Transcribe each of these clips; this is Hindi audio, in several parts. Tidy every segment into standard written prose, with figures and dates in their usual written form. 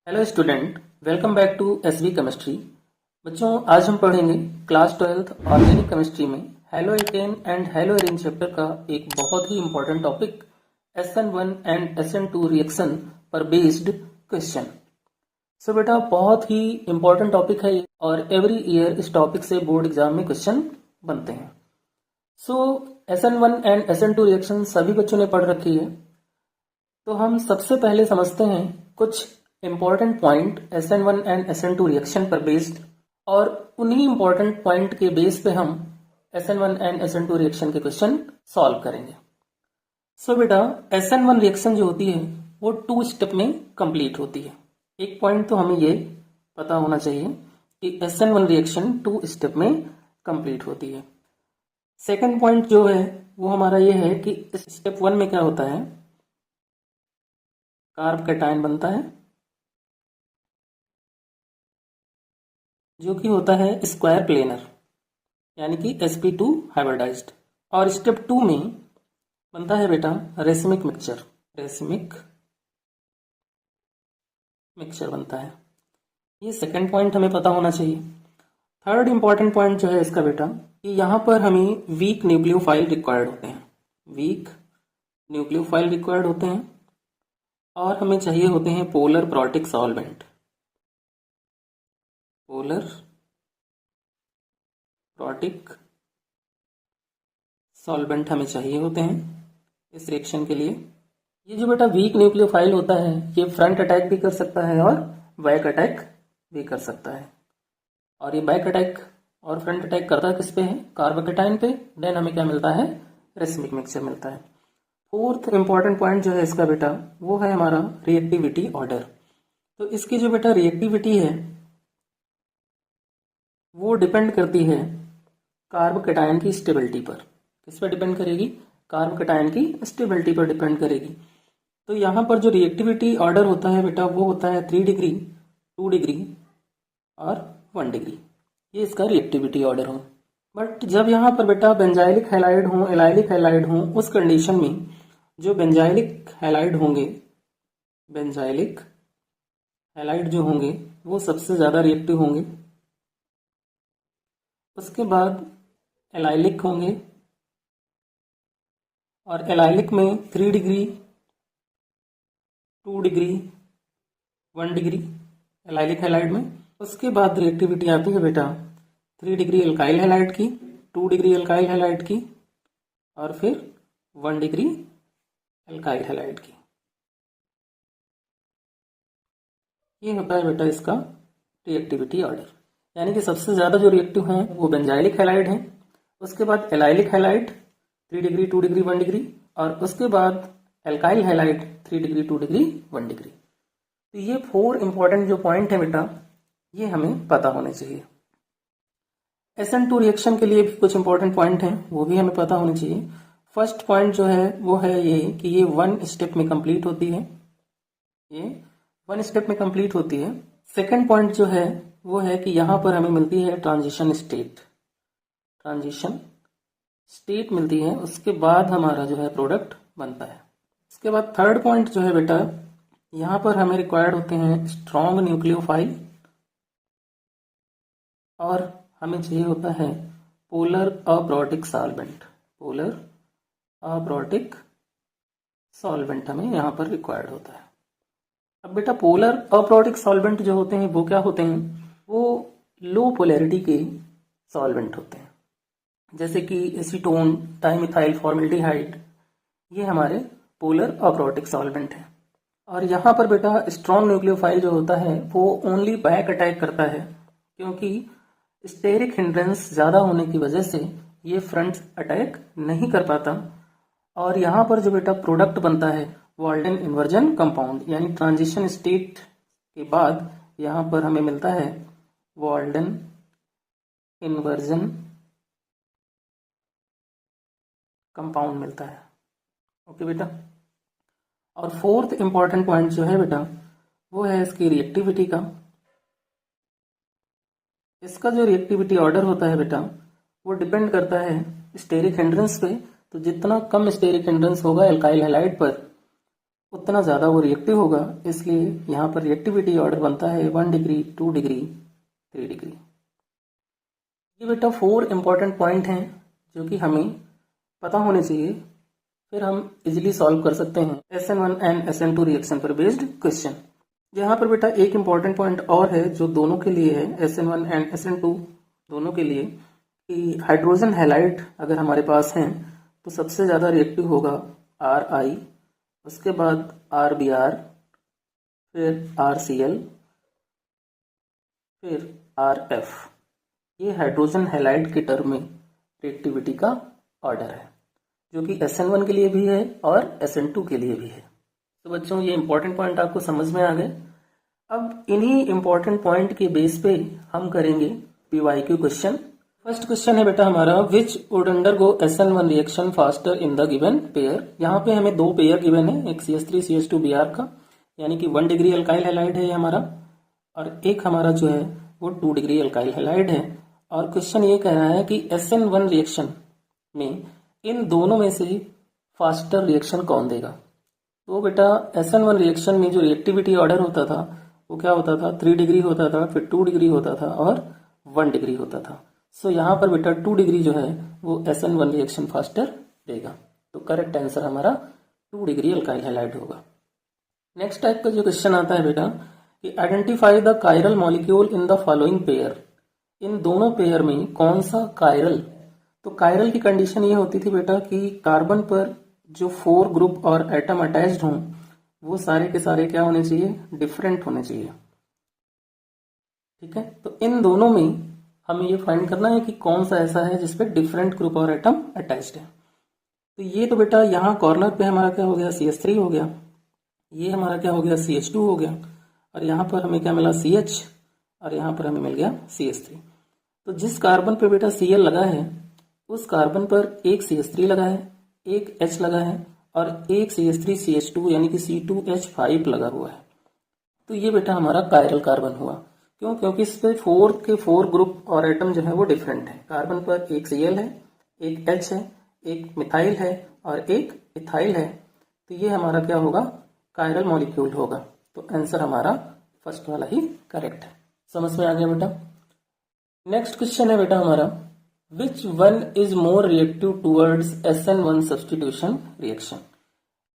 Hello student, welcome back to SV chemistry. बच्चों, आज हम पढ़ेंगे क्लास 12th ऑर्गेनिक केमिस्ट्री में haloalkanes and haloarenes chapter का एक बहुत ही important topic SN1 and SN2 reaction पर बेस्ड क्वेश्चन। सो बेटा, बहुत ही इंपॉर्टेंट टॉपिक है और एवरी ईयर इस टॉपिक से बोर्ड एग्जाम में क्वेश्चन बनते हैं। सो SN1 एंड SN2 रिएक्शन सभी बच्चों ने पढ़ रखी है, तो हम सबसे पहले समझते हैं कुछ important point SN1 and SN2 reaction पर बेस्ड, और उन्हीं इंपॉर्टेंट पॉइंट के बेस पे हम SN1 एंड SN2 रिएक्शन के क्वेश्चन सॉल्व करेंगे। सो बेटा, SN1 रिएक्शन जो होती है वो 2 स्टेप में कंप्लीट होती है। एक पॉइंट तो हमें ये पता होना चाहिए कि SN1 रिएक्शन 2 स्टेप में कंप्लीट होती है। सेकेंड पॉइंट जो है वो हमारा ये है कि स्टेप 1 में क्या होता है, कार्ब कैटायन बनता है जो कि होता है स्क्वायर प्लेनर, यानी कि sp2 हाइब्रिडाइज्ड। और स्टेप 2 में बनता है बेटा रेसिमिक मिक्सचर, रेसिमिक मिक्सचर बनता है। ये सेकंड पॉइंट हमें पता होना चाहिए। थर्ड इंपॉर्टेंट पॉइंट जो है इसका बेटा कि यहाँ पर हमें वीक न्यूक्लियोफाइल रिक्वायर्ड होते हैं, वीक न्यूक्लियोफाइल रिक्वायर्ड होते हैं, और हमें चाहिए होते हैं polar protic solvent, polar protic solvent हमें चाहिए होते हैं इस रिएक्शन के लिए। ये जो बेटा वीक न्यूक्लियोफाइल होता है ये फ्रंट अटैक भी कर सकता है और बैक अटैक भी कर सकता है, और ये बैक अटैक और फ्रंट अटैक करता किस पे है, कार्बोकेटाइन पे। देन हमें क्या मिलता है, रेसिमिक मिक्सचर मिलता है। फोर्थ इंपॉर्टेंट पॉइंट जो है इसका बेटा वो है हमारा रिएक्टिविटी ऑर्डर। तो इसकी जो बेटा रिएक्टिविटी है वो डिपेंड करती है कार्बोकेटाइन की स्टेबिलिटी पर। किस पर डिपेंड करेगी, कार्बोकेटाइन की स्टेबिलिटी पर डिपेंड करेगी। तो यहाँ पर जो रिएक्टिविटी ऑर्डर होता है बेटा वो होता है 3 डिग्री, 2 डिग्री और 1 डिग्री, ये इसका रिएक्टिविटी ऑर्डर हो। बट जब यहाँ पर बेटा बेंजाइलिक हैलाइड हो, एलाइलिक हैलाइड हो, उस कंडीशन में जो बेंजाइलिक हैलाइड होंगे, बेंजाइलिक हैलाइड जो होंगे वो सबसे ज़्यादा रिएक्टिव होंगे। उसके बाद एलाइलिक होंगे, और एलाइलिक में 3 degree, 2 degree, 1 degree allylic halide में। उसके बाद रिएक्टिविटी आती है बेटा 3 डिग्री एल्काइल हैलाइड की, 2 डिग्री एल्काइल हैलाइड की, और फिर 1 डिग्री एल्काइल हैलाइड की। ये होता है बेटा इसका रिएक्टिविटी ऑर्डर, यानी कि सबसे ज़्यादा जो रिएक्टिव हैं वो बेंजाइलिक हैलाइड हैं, उसके बाद allylic halide 3 degree, 2 degree, 1 degree, और उसके बाद alkyl halide 3 degree, 2 degree, 1 degree. तो ये 4 इंपॉर्टेंट जो पॉइंट है बेटा ये हमें पता होने चाहिए। SN2 रिएक्शन के लिए भी कुछ इंपॉर्टेंट पॉइंट हैं, वो भी हमें पता होने चाहिए। फर्स्ट पॉइंट जो है वो है ये कि ये 1 स्टेप में कंप्लीट होती है, ये 1 स्टेप में कंप्लीट होती है। सेकेंड पॉइंट जो है वो है कि यहाँ पर हमें मिलती है ट्रांजिशन स्टेट, ट्रांजिशन स्टेट मिलती है, उसके बाद हमारा जो है प्रोडक्ट बनता है। उसके बाद थर्ड पॉइंट जो है बेटा यहाँ पर हमें रिक्वायर्ड होते हैं स्ट्रॉन्ग न्यूक्लियोफाइल, और हमें चाहिए होता है polar aprotic solvent, polar aprotic solvent हमें यहाँ पर रिक्वायर्ड होता है। अब बेटा पोलर अप्रोटिक सॉल्वेंट जो होते हैं वो क्या होते हैं, वो लो पोलैरिटी के सॉल्वेंट होते हैं, जैसे कि एसीटोन, डाइमिथाइल फॉर्मल्डिहाइड, ये हमारे पोलर अप्रोटिक सॉल्वेंट हैं। और यहाँ पर बेटा स्ट्रॉन्ग न्यूक्लियोफाइल जो होता है वो ओनली बैक अटैक करता है, क्योंकि स्टेरिक हिंड्रेंस ज़्यादा होने की वजह से ये फ्रंट अटैक नहीं कर पाता। और यहाँ पर जो बेटा प्रोडक्ट बनता है वाल्डन इन्वर्जन कंपाउंड, यानी ट्रांजिशन स्टेट के बाद यहाँ पर हमें मिलता है वाल्डन इन्वर्जन कंपाउंड मिलता है। ओके बेटा। और फोर्थ इंपॉर्टेंट पॉइंट जो है बेटा वो है इसकी रिएक्टिविटी का। इसका जो रिएक्टिविटी ऑर्डर होता है बेटा वो डिपेंड करता है स्टेरिक हिंड्रेंस पे। तो जितना कम स्टेरिक हिंड्रेंस होगा एल्काइल हैलाइड पर उतना ज़्यादा वो रिएक्टिव होगा, इसलिए यहाँ पर रिएक्टिविटी ऑर्डर बनता है 1 डिग्री, 2 डिग्री, 3 डिग्री। ये बेटा 4 इंपॉर्टेंट पॉइंट हैं जो कि हमें पता होने चाहिए, फिर हम इजीली सॉल्व कर सकते हैं SN1 एंड SN2 रिएक्शन पर बेस्ड क्वेश्चन। यहाँ पर बेटा एक इंपॉर्टेंट पॉइंट और है जो दोनों के लिए है, SN1 एंड SN2 दोनों के लिए, कि हाइड्रोजन हैलाइड अगर हमारे पास हैं तो सबसे ज़्यादा रिएक्टिव होगा RI, उसके बाद RBr, फिर RCl, फिर RF। ये हाइड्रोजन हैलाइड के टर्म में रिएक्टिविटी का ऑर्डर है, जो कि SN1 के लिए भी है और SN2 के लिए भी है। तो बच्चों ये इंपॉर्टेंट पॉइंट आपको समझ में आ गए। अब इन्हीं इंपॉर्टेंट पॉइंट के बेस पे हम करेंगे PYQ क्वेश्चन। फर्स्ट क्वेश्चन है बेटा हमारा, which would undergo SN1 reaction faster in the given pair. यहाँ पे हमें 2 पेयर गिवन है, एक CH3 CH2 Br का, यानी कि 1 डिग्री अल्काइल हैलाइड है हमारा, और एक हमारा जो है वो 2 डिग्री अल्काइल हैलाइड है। और क्वेश्चन ये कह रहा है कि SN1 रिएक्शन में इन दोनों में से फास्टर रिएक्शन कौन देगा। तो बेटा SN1 रिएक्शन में जो रिएक्टिविटी ऑर्डर होता था वो क्या होता था, 3 डिग्री होता था, फिर 2 डिग्री होता था और 1 डिग्री होता था। सो यहाँ पर बेटा 2 डिग्री जो है वो SN1 रिएक्शन फास्टर देगा। तो करेक्ट आंसर हमारा 2 डिग्री अल्काइल हैलाइड होगा। नेक्स्ट टाइप का जो क्वेश्चन आता है बेटा कि identify the chiral molecule in the following pair. इन दोनों पेयर में कौन सा कायरल। तो कायरल की कंडीशन ये होती थी बेटा कि कार्बन पर जो 4 ग्रुप और एटम अटैच्ड हों वो सारे के सारे क्या होने चाहिए, डिफरेंट होने चाहिए। ठीक है, तो इन दोनों में हमें ये फाइंड करना है कि कौन सा ऐसा है जिसपे डिफरेंट ग्रुप और एटम अटैच्ड है। तो ये तो बेटा यहाँ कॉर्नर पे हमारा क्या हो गया, CH3 हो गया, ये हमारा क्या हो गया, CH2 हो गया, और यहाँ पर हमें क्या मिला, CH, और यहाँ पर हमें मिल गया CH3। तो जिस कार्बन पे बेटा Cl लगा है उस कार्बन पर एक CH3 लगा है, एक H लगा है और एक CH3CH2 यानी कि C2H5 लगा हुआ है। तो ये बेटा हमारा कायरल कार्बन हुआ। क्यों? क्योंकि इस पे 4 के 4 ग्रुप और एटम जो है वो डिफरेंट है। कार्बन पर एक Cl है, एक H है, एक मिथाइल है और एक इथाइल है। तो ये हमारा क्या होगा, कायरल मॉलिक्यूल होगा। तो आंसर हमारा फर्स्ट वाला ही करेक्ट है। समझ में आ गया बेटा। नेक्स्ट क्वेश्चन है बेटा हमारा, which one is more reactive towards SN1 substitution reaction.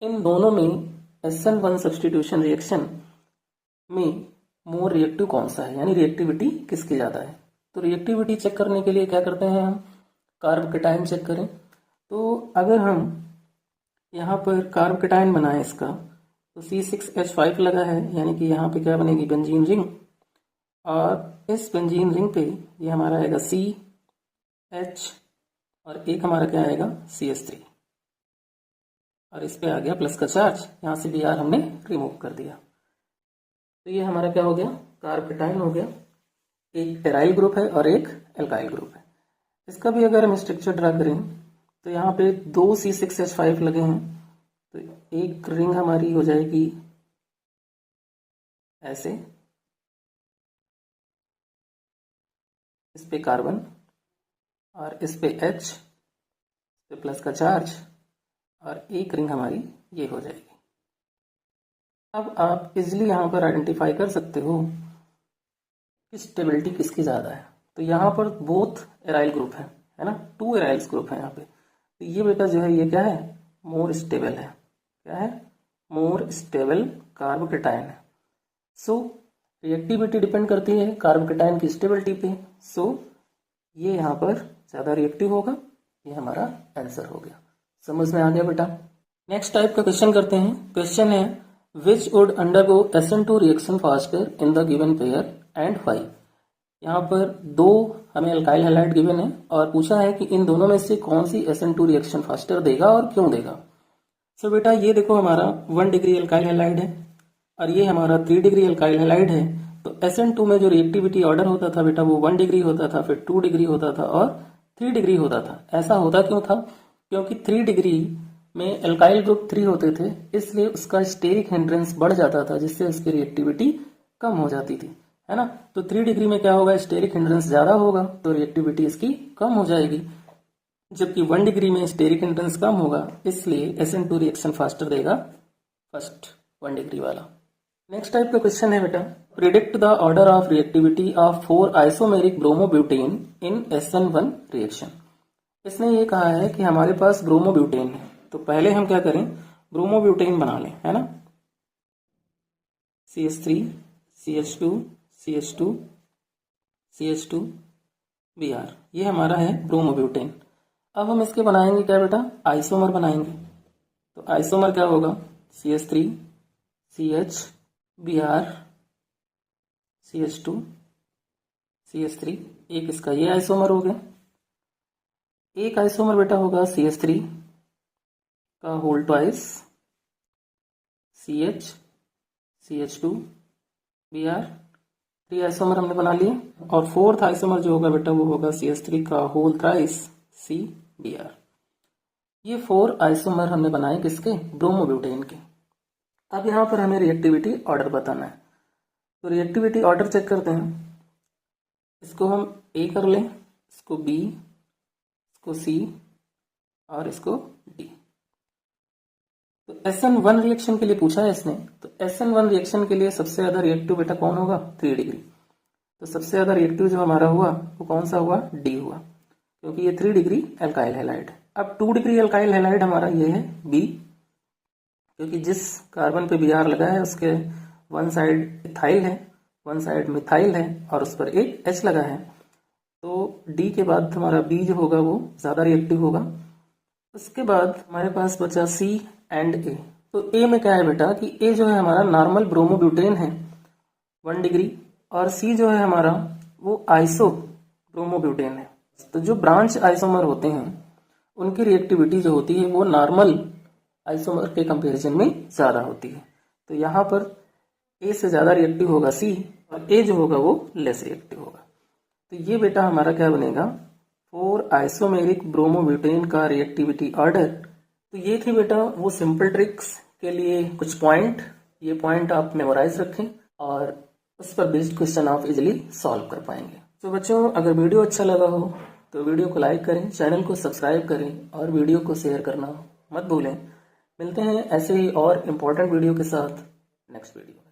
इन दोनों में SN1 सब्सटीट्यूशन रिएक्शन में मोर रिएक्टिव कौन सा है, यानी रिएक्टिविटी किसकी ज्यादा है। तो रिएक्टिविटी चेक करने के लिए क्या करते हैं हम, कार्ब कैटायन चेक करें। तो अगर हम यहाँ पर कार्ब कैटायन बनाएं इसका, तो C6H5 लगा है, यानी कि यहाँ पे क्या बनेगी, बेंजीन रिंग, और इस बेंजीन रिंग पे ये हमारा आएगा CH और एक हमारा क्या आएगा, CH3, और इस पे आ गया प्लस का चार्ज, यहाँ से Br हमने रिमूव कर दिया। तो ये हमारा क्या हो गया, कार्ब कैटायन हो गया। एक एराइल ग्रुप है और एक एल्काइल ग्रुप है। इसका भी अगर हम स्ट्रक्चर ड्रा करें तो यहाँ पे 2 C6H5 लगे हैं, तो एक रिंग हमारी हो जाएगी ऐसे, इस पे कार्बन और इस पे H, इस पे प्लस का चार्ज, और एक रिंग हमारी ये हो जाएगी। अब आप इजिली यहाँ पर आइडेंटिफाई कर सकते हो कि स्टेबिलिटी किसकी ज़्यादा है। तो यहाँ पर बोथ एराइल ग्रुप है ना, 2 एराइल्स ग्रुप है यहाँ पे। तो ये बेटा जो है ये क्या है, मोर स्टेबल है। क्या है, मोर स्टेबल कार्ब कैटायन है। सो रिएक्टिविटी डिपेंड करती है कार्ब कैटायन की स्टेबिलिटी पे। सो ये यहाँ पर ज़्यादा रिएक्टिव होगा। ये हमारा आंसर हो गया। समझ में आ गया बेटा। नेक्स्ट टाइप का क्वेश्चन करते हैं। क्वेश्चन है, which would undergo SN2 reaction faster in the given pair and why. यहाँ पर 2 हमें अल्काइल हैलाइड गिवन है और पूछा है कि इन दोनों में से कौन सी SN2 रिएक्शन फास्टर देगा और क्यों देगा। सो बेटा ये देखो हमारा 1 डिग्री अल्काइल हैलाइड है और ये हमारा 3 डिग्री अल्काइल हैलाइड है। तो SN2 में जो रिएक्टिविटी ऑर्डर होता था बेटा वो 1 डिग्री होता था, फिर 2 डिग्री होता था और 3 डिग्री होता था। ऐसा होता क्यों था, क्योंकि 3 डिग्री में अल्काइल ग्रुप 3 होते थे, इसलिए उसका स्टेरिक हिंड्रेंस बढ़ जाता था, जिससे उसकी रिएक्टिविटी कम हो जाती थी, है ना। तो 3 डिग्री में क्या होगा, स्टेरिक हिंड्रेंस ज्यादा होगा तो रिएक्टिविटी इसकी कम हो जाएगी, जबकि 1 डिग्री में स्टेरिक हिंड्रेंस कम होगा, इसलिए SN2 रिएक्शन फास्टर देगा फर्स्ट 1 डिग्री वाला। नेक्स्ट टाइप का क्वेश्चन है बेटा, predict the order of reactivity of 4 isomeric bromobutane in SN1 reaction. इसने ये कहा है कि हमारे पास ब्रोमोब्यूटेन है, तो पहले हम क्या करें, ब्रोमोब्यूटेन बना लें, है ना। CH3 CH2 CH2 CH2 Br, ये हमारा है ब्रोमोब्यूटेन। अब हम इसके बनाएंगे क्या बेटा, आइसोमर बनाएंगे। तो आइसोमर क्या होगा, CH3 CH Br CH2 CH3, एक इसका ये आइसोमर हो गया। एक आइसोमर बेटा होगा CH3 का whole twice CH CH2 Br, 3 isomer हमने बना लिए। और फोर्थ आइसोमर जो होगा बेटा वो होगा CH3 का होल थ्राइस CBr। ये 4 आइसोमर हमने बनाए किसके, ब्रोमोब्यूटेन के। अब यहाँ पर हमें रिएक्टिविटी ऑर्डर बताना है, तो रिएक्टिविटी ऑर्डर चेक करते हैं। इसको हम A कर लें, इसको B, इसको C और इसको D। तो SN1 रिएक्शन के लिए पूछा है इसने, तो SN1 रिएक्शन के लिए सबसे ज्यादा रिएक्टिव बेटा कौन होगा, 3 डिग्री। तो सबसे ज्यादा रिएक्टिव जो हमारा हुआ वो कौन सा हुआ, D हुआ, क्योंकि ये 3 डिग्री एल्काइल हैलाइड। अब 2 डिग्री एल्काइल हैलाइड हमारा ये है B, क्योंकि जिस कार्बन पे Br लगा है उसके वन साइड इथाइल है, वन साइड मिथाइल है और उस पर एक H लगा है। तो D के बाद हमारा B जो होगा वो ज्यादा रिएक्टिव होगा। उसके बाद हमारे पास बचा C एंड A। तो A में क्या है बेटा कि A जो है हमारा नॉर्मल ब्रोमोब्यूटेन है 1 डिग्री, और C जो है हमारा वो आइसो ब्रोमोब्यूटेन है। तो जो ब्रांच आइसोमर होते हैं उनकी रिएक्टिविटी जो होती है वो नॉर्मल आइसोमर के कंपैरिजन में ज्यादा होती है। तो यहाँ पर A से ज्यादा रिएक्टिव होगा C और A जो होगा वो लेस रिएक्टिव होगा। तो ये बेटा हमारा क्या बनेगा, 4 आइसोमेरिक ब्रोमोब्यूटेन का रिएक्टिविटी ऑर्डर। तो ये थी बेटा वो सिंपल ट्रिक्स के लिए कुछ पॉइंट। ये पॉइंट आप मेमोराइज रखें और उस पर बेस्ड क्वेश्चन आप इजीली सॉल्व कर पाएंगे। तो बच्चों अगर वीडियो अच्छा लगा हो तो वीडियो को लाइक करें, चैनल को सब्सक्राइब करें और वीडियो को शेयर करना मत भूलें। मिलते हैं ऐसे ही और इम्पोर्टेंट वीडियो के साथ नेक्स्ट वीडियो।